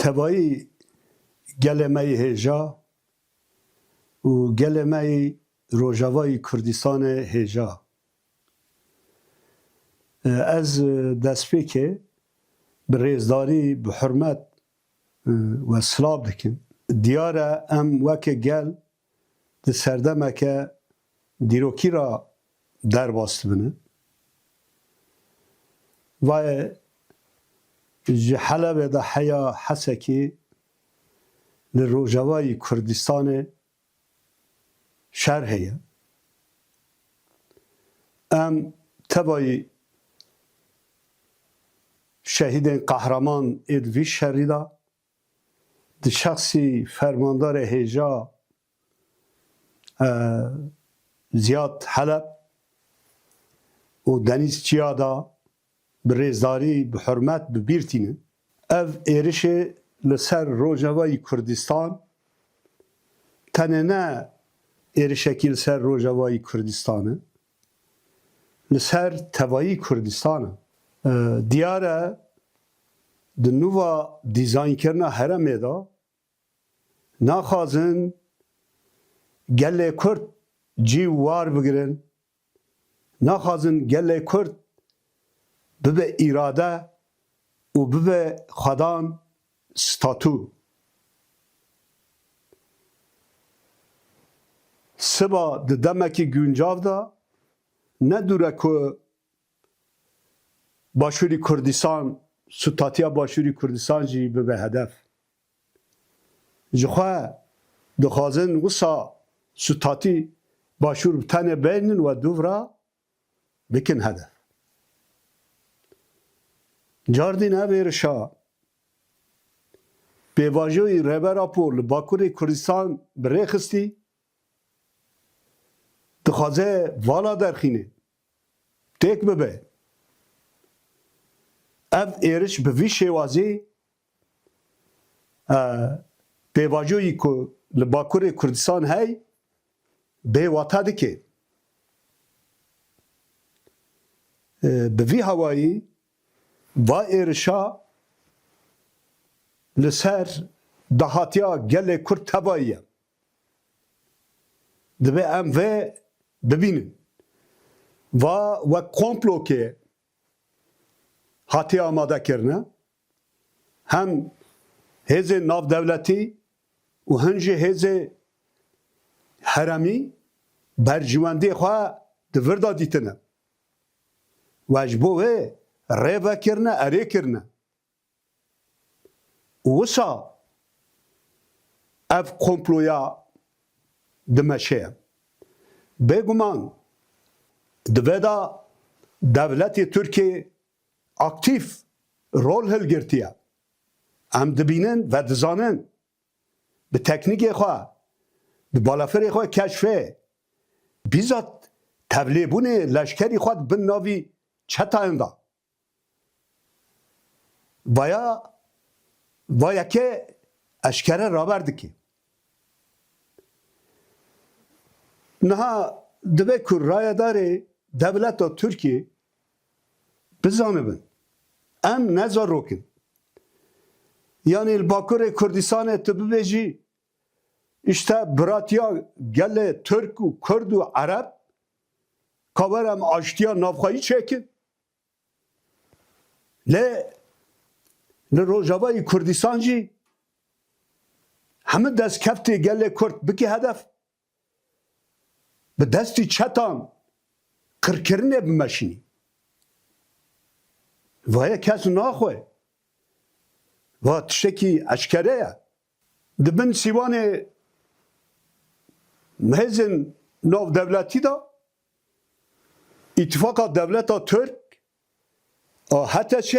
تبایی گلمه هجا و گلمه روجاوای کردستان هجا از دست پیکه به ریزداری به حرمت و سلاب دکن دیاره ام وکه گل ده سردمه که دیروکی را در باست بنه و حلب ده حیا حسکی لروجاوای کردستان شرحیه ام تبایی شهید قهرمان ادوی شریدا ده شخصی فرماندار هجا زیاد حلب و دنیز چیادا به ریزداری به حرمت ببیرتینه اف ایرش لسر روجاوای کردستان تنه نه ایرشکی لسر روجاوای کردستانه لسر توایی کردستانه دیاره د نووا دیزاین کرنا هرمه دا ناخازن گله کرد جی وار بگیرن ناخازن گله کرد ببه اراده و ببه خدان ستاتو سبا د دمکی گونجاو دا ندوره که باشوری کردستان ستاتیا باشوری کردستان جی به هدف جخواه دخوازن وصا ستاتی باشور بتانه بینن و دورا بکن هدف جاردی نبیرشا به واجوی رهبر پول باکوری کردستان بره خستی دخوازه والا درخینه تک ببه اف ایرش به وی شوازی به واجوی که لباکوری کردستان هی به واتا دکه به وی هوایی و ایرشا لسر دهاتیا گل کرد تباییه دبه ام و ببینن و کمپلو که هاتی آماده کرنه هم هز ناف دولتی و هنجی هز حرمی برجوانده خواه دوردا دیتنه واجبوه ریوه کرنه اره کرنه وسا اف کمپلویا دمشه بگمان دویدا دولتی ترکیه aktif rol hilgirtiye. Em dibînin ve dizanin bi teknîkê xwe, bi balaferê xwe keşfê, bîzat tevlêbûnê leşkerî xwe bin navî çetayên da. Vayeke eşkere raber dike. Niha dibe ku rayedarê devleta Tirkiye bizanibin. Em nezarokin. Yani Bakurê Kurdistanê tu bibêjî işte biratiya gelê Türk û Kurd û Ereb kaber em aştiya navxwayî çêkin. Lê li Rojavayê Kurdistan jî hemû destkeftê gelê Kurd bike hedef bi destî çetan qirkirinê bimeşînî. Vaya kes naxwe. Va tiştekî eşkere ye. Dibin sîvanê mehêzên navdewletî da İttifaka Devleta Türk HTŞ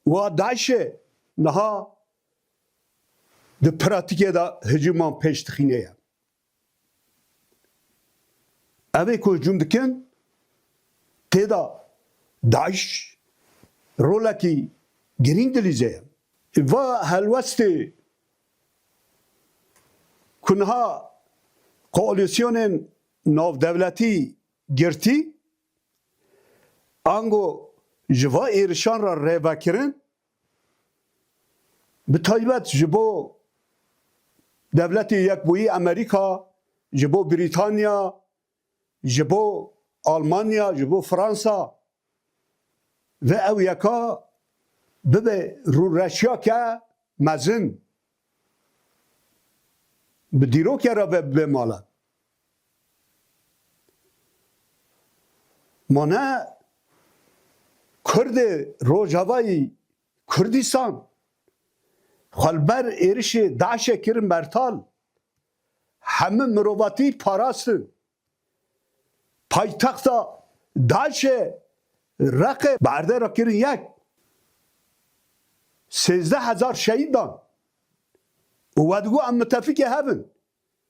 û Daişê niha di pratikê de hicûman pêş dixîne ye. Evê ku hicûm dikin têda Daeş rolekî girîng dilîze ye. Va helwestê ku niha koalîsyonên navdewletî girtî ango ji va êrişan re rêvekirin به تایبەت ji bo devletê Yekbûyî Amerîka, ji bo Brîtanya, ji bo Almanya, ji bo Fransa ve ew yeka bibe rûreşiyake mezin bi dîrokê re ve bibe mala. Mane Kurdê Rojavayî Kurdîstan xelber êrişê Daişê kirin bertal. Hemû mirovatî parastin. Paytexta Daişê Reqê berde ra kirin yek. 13,000 şehîd dan. û we digo em müttefikê hebin.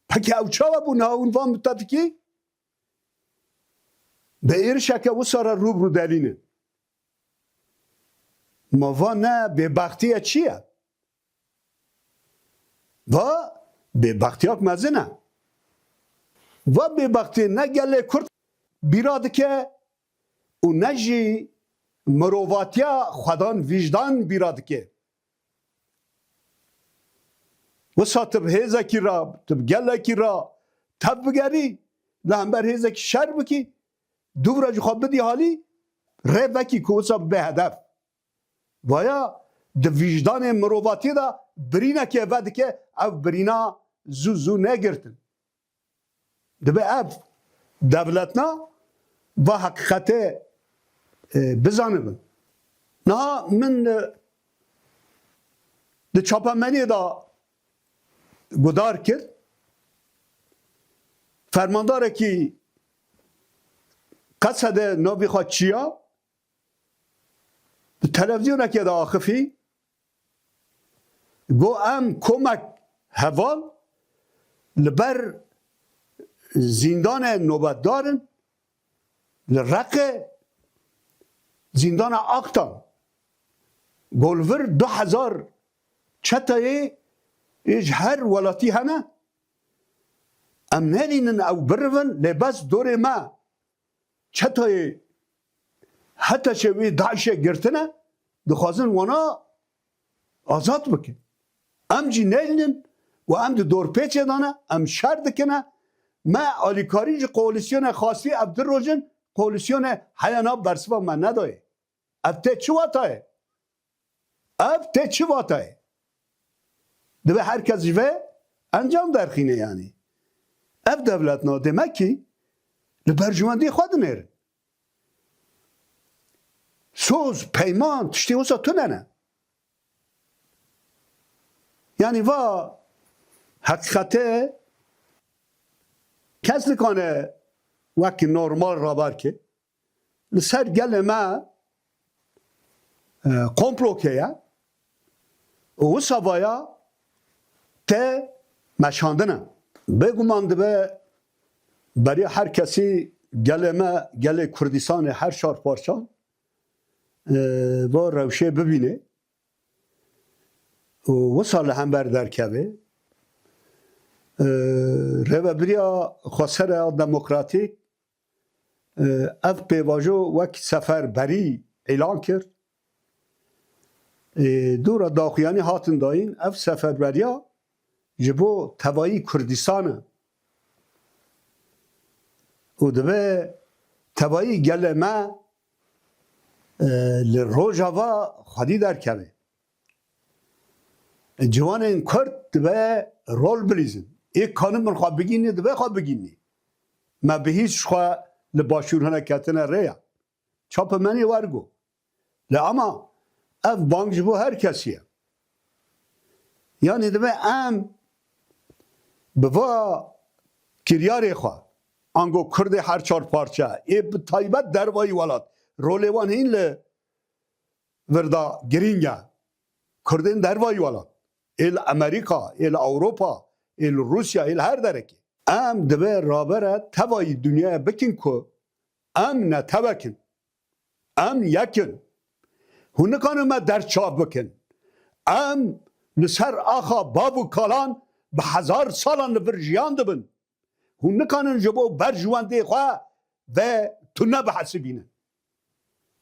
Peki ew çawa bûn hawin van müttefikî? Bi êrişeke wisa re rûbirû derînin. Ma va ne bêbextiya çi ye? Va bêbextiyek mezin e. Va bêbextiyê ne gelê Kurd bîra dike û ne jî mirovatiya xwedan vîjdan bîra dike. Wisa tu bi hêzekî ra, tu bi gelekî ra tev bigerî, li hember hêzekî şer bikî, dûvira jî xwe bidî halî, rê vekî ku wisa bibe hedef. Vaya di vîjdanê mirovatiyê de birînekê ve dike, ev birîna zû zû negirtin. Dibe ev devletna ve heqîqetê bizanibin. Niha min di çapemeniyê da gudar kir, fermandarekî qesede navê xwe çiya, bi televizyonekê de axifî, got em komek heval li ber zindanê nobetdarin li Reqê zindana Aktan golvir 2000 çeteyê ji her welatî hene. Em nedînin ew birivin lêbes dorê me çeteyê heteşê wê Daişê girtine dixwazin wana azad bikin. Em jî nedînin û em di dorpêçê de ne, em şer dikine. Me alîkarî ji koalîsyonê xastî ev dirojin, koalîsyonê heyana bersiva me nedaye. Ev tê çi wata ye? Ev tê çi wata ye? Dibe herkes ji vê encam derxîne yani. Ev devletna demek ki li berjivendiyê xwe dinêrin. Söz, peyman, tiştê wisa tune ne? Yani va heqîqetê kes dikane wekî normal raberke li ser gelê me komplokeye û wisa vaya tê meşandine. Bêguman dibe beriya her kesî gelê me, gelê Kurdistanê her şar parçan va rewşê bibîne û wisa li hember derkeve rêveberiya xwesera demokratîk ev pêvajo wek seferberî îlan kir. Dûra daxuyanî hatin dayîn ev seferberiya ji bo tevayî Kurdistanê û dibe tevayî gelê me li Rojava xwedî derkeve. Ciwanên Kurd dibe rol bilîzin. Ê kanî min xwe bigînî dibe xwe bigînî. Me bi hîç xwe li başûr hene ketine rêya. Çapemenê wergo. Li ama ev bank ji bo her kesî ye. Yani dibe em bi va kiryarê xwe ango Kurdê her çar parçe ê bi taybet dervayî welat rolê wan hîn li virda girîng e. Kurdên dervayî welat. Ê li Amerîka, ê li Ewropa, ê li Rusya, ê li her derekê. Em dibe rabere tevayî dunyaya bikin ku em ne tevekin. Em yekin. Hûn nikanin me derçav bikin. Em li ser axa bav û kalan bi hezar salan li vir jiyan dibin. Hûn nikanin ji bo berjivendê xwe ve tu nebihesibînin.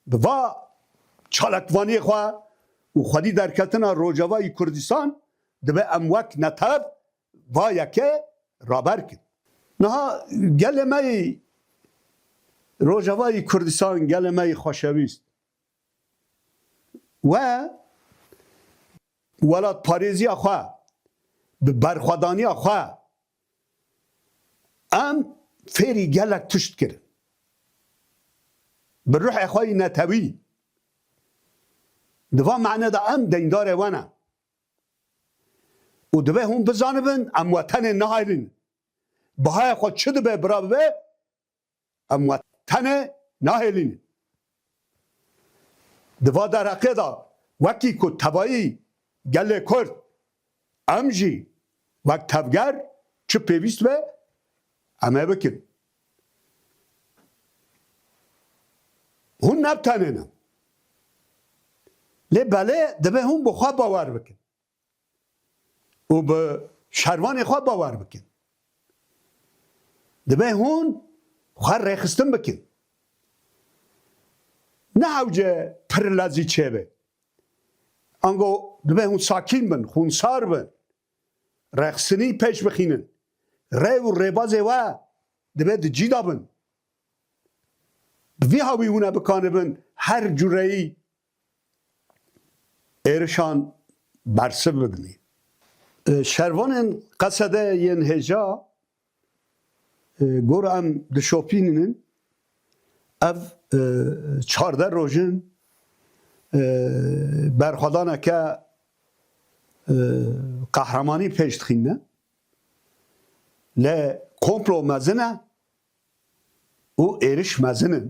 Bi va çalakvaniyê xwe و خودی درکتنا روجاوای کردستان دبه ام وک نتب وایه که رابر کن نه گلمه روجاوای کردستان گلمه خوشویست و ولات پاریزی خواه به برخوادانی خواه ام فێری gelek tişt kirin bi ruhê xwe yî netewî di van meعنê de em deyndarê wan e û dibe hûn bizanibin em wetenê nahêlin bihaya xwe çi dibe bira bibe em wetenê nahêlînin di va derheqê da wekî ku tevayî gelê Kurd em jî wek tevger çi pêwîst be em ê bikin hûn nebtenê ne lê belê dibe hûn bi xwe bawer bikin û bi şervanê xwe bawer bikin dibe hûn xwe rêxistin bikin ne hewce pir lezî çêbe ango dibe hûn sakîn bin xûnsar bin rêxistinî pêş bixînin rêv û rêbazê we dibe di cî dabin bi vî hawî hûn e bikanibin her cureyî êrişan bersiv bibinî şervanên Qesedê yên hêja gor em dişopînînin ev çarde rojin berxwedaneke qehremanî pêş dixîne lê komplo mezin e û êriş mezin in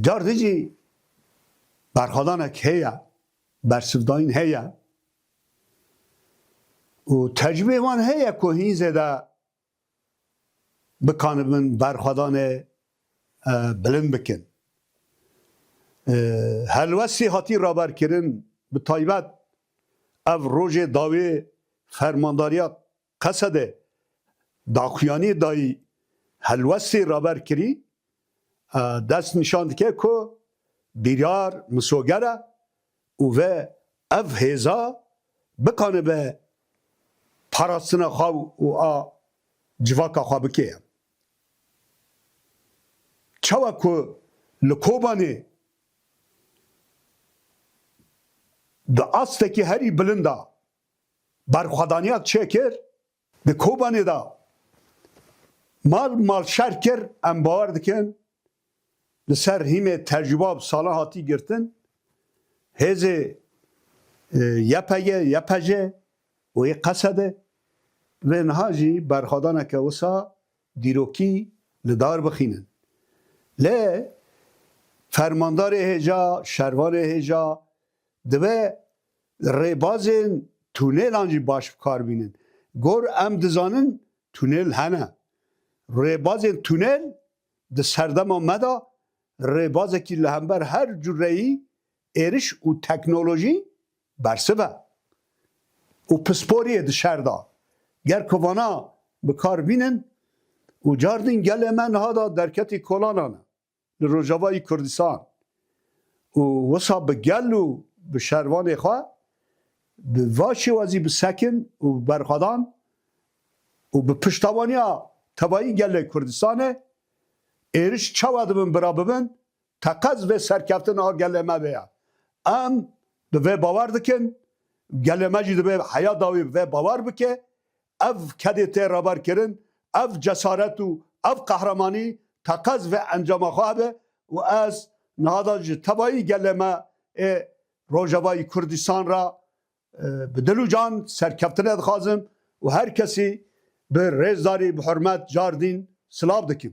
car dicî berxwedanek heye bersivdayîn heye û tecrübê wan heye ku hînzê de bikanibin berxwedanê bilind bikin helwestî hatî raberkirin bi taybet ev rojê dawê fermandariya Qesedê daxuyanî dayî helwestê raber kirî dest nîşan dike ku biryar misoger e û vê ev hêza bikanibe parastina xwe û a civaka xwe bikê çawa ku li Kobanê di astekî herî bilind da berxwedaniya çêkir di Kobanê da mal şer kir em bawer dikin li ser hîmê tecrüba bi salan hatî girtin hêzê YPG û yê Qesedê vê niha jî berxwedaneke wisa dîrokî li dar bixînin lê fermandarê hêja şervanê hêja dibe rêbazên tûnêlan jî baş bikarbînin gor em dizanin tûnêl hene rêbazên tûnêl di serdema me da rêbazekî li hember her cureyî êriş û teknolojî bersiv e û pisporiyê di şer da ger kovana bikarbînin û cardîn gelê me niha da derketî kolanan e li Rojavayê Kurdistan û wisa bi gel û bi şervanê xwe bi va şêwazî bisekin û berxwedan û bi piştevaniya tevayî gelê Kurdistanê êriş çawa dibin bira bibin teqez vê serkeftina gelê me vê ye em bi vê bawer dikin gelê me jî dibe heya dawî bi vê bawer bike ev kedê tê raberkirin ev cesaret û ev qehremanî teqez vê encama xwe hebe û ez niha da ji tevayî gelê me ê Rojavayê Kurdistan ra bi dil û can serkeftinê dixwazim û her kesî bi rêzdarî bi hurmet car dîn silav dikim.